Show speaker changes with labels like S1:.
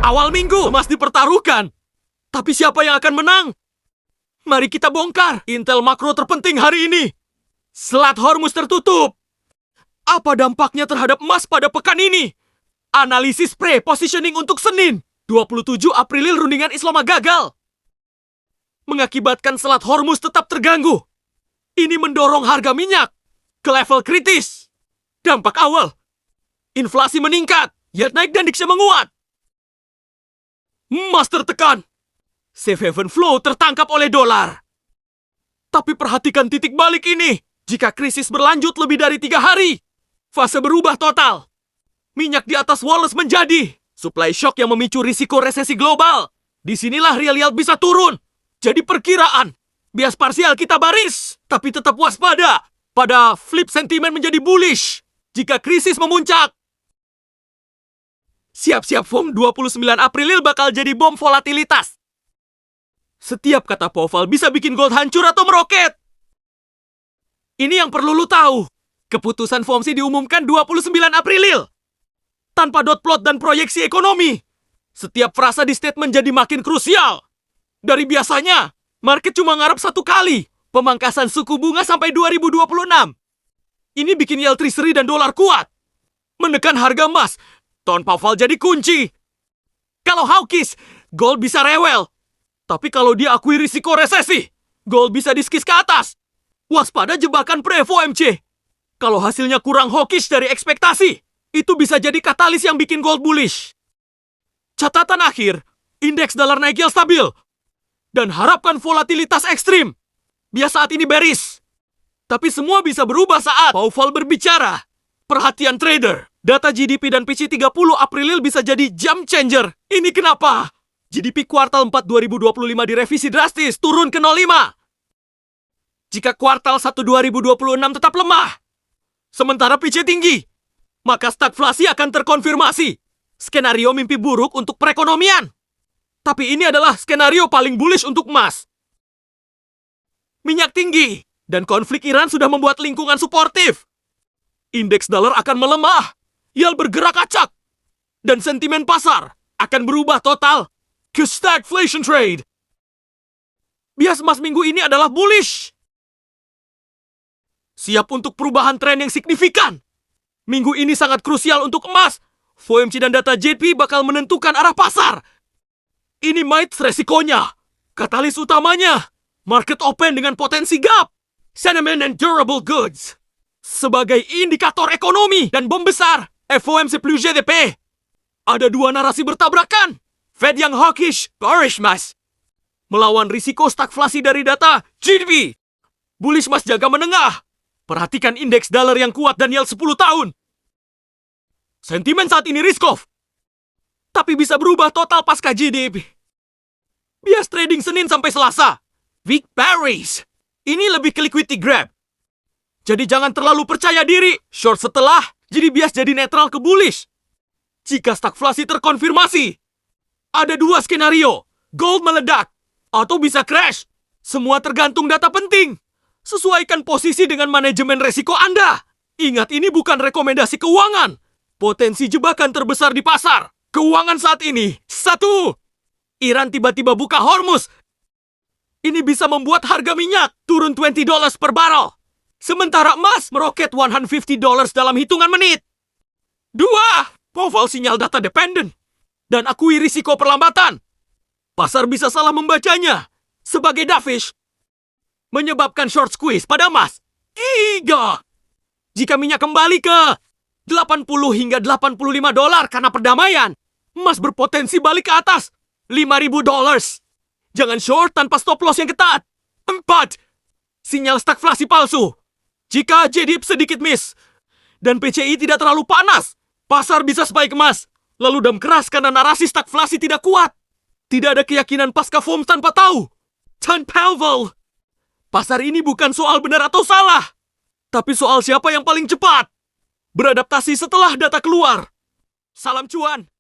S1: Awal minggu, emas dipertaruhkan. Tapi siapa yang akan menang? Mari kita bongkar intel makro terpenting hari ini. Selat Hormuz tertutup. Apa dampaknya terhadap emas pada pekan ini? Analisis pre-positioning untuk Senin, 27 April rundingan Islama gagal. Mengakibatkan Selat Hormuz tetap terganggu. Ini mendorong harga minyak ke level kritis. Dampak awal, inflasi meningkat, yield naik dan diksi menguat. Emas tertekan. Safe haven flow tertangkap oleh dolar. Tapi perhatikan titik balik ini. Jika krisis berlanjut lebih dari 3 hari, fase berubah total. Minyak di atas Wallace menjadi supply shock yang memicu risiko resesi global. Disinilah real yield bisa turun. Jadi perkiraan, bias parsial kita baris, tapi tetap waspada. Pada flip sentimen menjadi bullish jika krisis memuncak. Siap-siap FOM 29 April bakal jadi bom volatilitas. Setiap kata Powell bisa bikin gold hancur atau meroket. Ini yang perlu lu tahu. Keputusan FOMC diumumkan 29 April. Tanpa dot plot dan proyeksi ekonomi. Setiap frasa di statement jadi makin krusial. Dari biasanya, market cuma ngarep 1 kali. Pemangkasan suku bunga sampai 2026. Ini bikin yield treasury dan dolar kuat. Menekan harga emas. Tone Powell jadi kunci. Kalau hawkish, gold bisa rewel. Tapi kalau dia akui risiko resesi, gold bisa diskis ke atas. Waspada jebakan pre-FOMC. Kalau hasilnya kurang hawkish dari ekspektasi, itu bisa jadi katalis yang bikin gold bullish. Catatan akhir, indeks dolar naik yield stabil. Dan harapkan volatilitas ekstrim. Bias saat ini bearish. Tapi semua bisa berubah saat Powell berbicara. Perhatian trader, data GDP dan PCE 30 April bisa jadi jam changer. Ini kenapa? GDP kuartal 4 2025 direvisi drastis, turun ke 0,5. Jika kuartal 1 2026 tetap lemah, sementara PCE tinggi, maka stagflasi akan terkonfirmasi. Skenario mimpi buruk untuk perekonomian. Tapi ini adalah skenario paling bullish untuk emas. Minyak tinggi, dan konflik Iran sudah membuat lingkungan suportif. Indeks dolar akan melemah, yield bergerak acak, dan sentimen pasar akan berubah total ke stagflation trade. Bias emas minggu ini adalah bullish. Siap untuk perubahan tren yang signifikan. Minggu ini sangat krusial untuk emas. FOMC dan data JP bakal menentukan arah pasar. Ini might resikonya. Katalis utamanya, market open dengan potensi gap. Sentiment and durable goods. Sebagai indikator ekonomi dan bom besar, FOMC plus GDP. Ada 2 narasi bertabrakan. Fed yang hawkish, bearish mas. Melawan risiko stagflasi dari data GDP. Bullish mas jaga menengah. Perhatikan indeks dolar yang kuat dan yield 10 tahun. Sentimen saat ini risk off. Tapi bisa berubah total pasca GDP. Bias trading Senin sampai Selasa. Week bearish. Ini lebih ke liquidity grab. Jadi jangan terlalu percaya diri. Short setelah, jadi bias jadi netral ke bullish. Jika stagflasi terkonfirmasi, ada 2 skenario. Gold meledak, atau bisa crash. Semua tergantung data penting. Sesuaikan posisi dengan manajemen resiko Anda. Ingat, ini bukan rekomendasi keuangan. Potensi jebakan terbesar di pasar keuangan saat ini. 1. Iran tiba-tiba buka Hormuz. Ini bisa membuat harga minyak turun $20 per barrel. Sementara emas meroket $150 dalam hitungan menit. 2. Powell sinyal data dependent. Dan akui risiko perlambatan. Pasar bisa salah membacanya sebagai dovish. Menyebabkan short squeeze pada emas. 3. Jika minyak kembali ke $80 hingga $85 karena perdamaian, emas berpotensi balik ke atas $5.000. Jangan short tanpa stop loss yang ketat. 4. Sinyal stagflasi palsu. Jika JDP sedikit miss dan PCI tidak terlalu panas, pasar bisa spike emas. Lalu dam keras karena narasi stagflasi tidak kuat. Tidak ada keyakinan pasca FOMC tanpa tahu. Tone Powell. Pasar ini bukan soal benar atau salah, tapi soal siapa yang paling cepat beradaptasi setelah data keluar. Salam cuan.